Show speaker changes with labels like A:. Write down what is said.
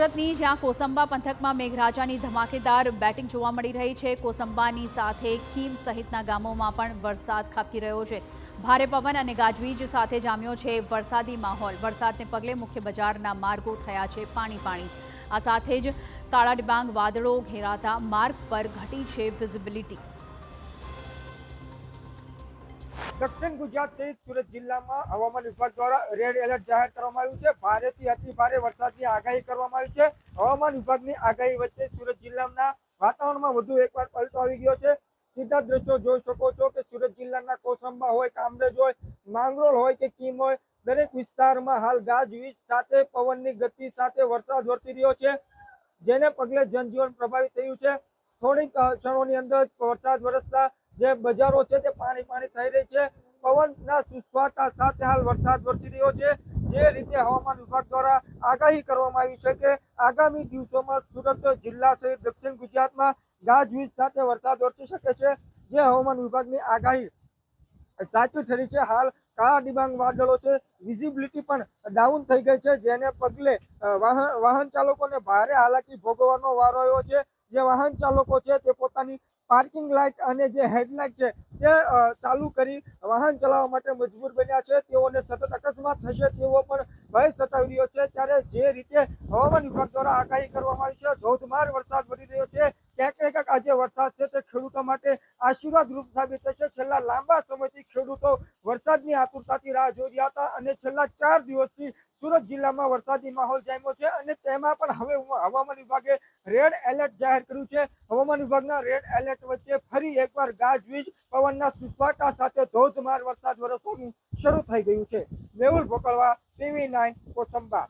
A: સુરતની જ્યાં કોસંબા પંથકમાં મેઘરાજાની ધમાકેદાર બેટિંગ જોવા મળી રહી છે। કોસંબાની સાથે ખીમ સહિતના ગામોમાં પણ વરસાદ ખાબકી રહ્યો છે। ભારે પવન અને ગાજવીજ સાથે જામ્યો છે વરસાદી માહોલ। વરસાદને પગલે મુખ્ય બજારના માર્ગો થયા છે પાણી। આ સાથે જ કાળા ડિબાંગ વાદળો ઘેરાતા માર્ગ પર ઘટી છે વિઝિબિલિટી।
B: दक्षिण गुजरात सहित सूरत जिला में हवामान विभाग द्वारा रेड एलर्ट जाहिर करवामां आव्युं छे। भारे थी अति भारे वरसादनी आगाही करवामां आवी छे। हवामान विभागनी आगाही वच्चे सूरत जिल्लाना वातावरणमां वधु एकवार पलटो आवी गयो छे। सीधा दृश्यो जोई शको छो के सूरत जिल्लाना कोसंबा होय, कामरेज होय, मांगरोळ होय के कीम होय, दरेक विस्तारमां हाल गाजवीज साथे पवननी गति साथे वरसाद वरसी रह्यो छे, जेने पगले जनजीवन प्रभावित थयुं छे। थोड़ी क्षणोनी अंदर वरसाद वरसता जे बजारो छे ते पाणी थई रही छे। पवनना सुसवाटा साथे हाल वरसाद वरसी रह्यो छे। जे रीते हवामान विभाग द्वारा आगाही करवामां आवी छे के आगामी दिवसोमां सूरत जिल्ला सहित दक्षिण गुजरातमां गाजवीज साथे वरसाद वरसी शके छे। जे हवामान विभागनी आगाही साची ठरी छे। हाल काळा डिबांग वादळो छे, विजिबिलिटी पण डाउन थई गई छे, जेने पगले वाहन चालकोने भारे हालाकी भोगवવાનો वारो આવ્યો છે। જે વાહન ચાલકો છે તે પોતાની પાર્કિંગ લાઇટ અને જે હેડલાઇટ છે તે ચાલુ કરી વાહન ચલાવવા માટે મજબૂર બન્યા છે। તેઓને સતત અકસ્માત થશે તેવો પણ ભય સતાવી રહ્યો છે। ત્યારે જે રીતે હવામાન વિભાગ દ્વારા આગાહી કરવામાં આવી છે, ધોધમાર વરસાદ વધી રહ્યો છે। ક્યાંક ને ક્યાંક આજે વરસાદ છે તે ખેડૂતો માટે આશીર્વાદ રૂપ સાબિત થશે। છેલ્લા લાંબા સમયથી ખેડૂતો વરસાદની આતુરતાથી રાહ જોઈ રહ્યા હતા અને છેલ્લા 4 દિવસથી सूरत जिला में वरसादी माहौल जाम्यो छे अने तेमां पण हवे हवामान विभागे रेड एलर्ट जाहिर कर्युं छे। हवामान विभागना रेड एलर्ट वच्चे फरी एकवार गाजवीज पवनना सुसवाटा साथे धोधमार वरसाद वरसવાનું શરૂ થઈ ગયું છે। મેહુલ ભોકળવા, TV9 કોસંબા।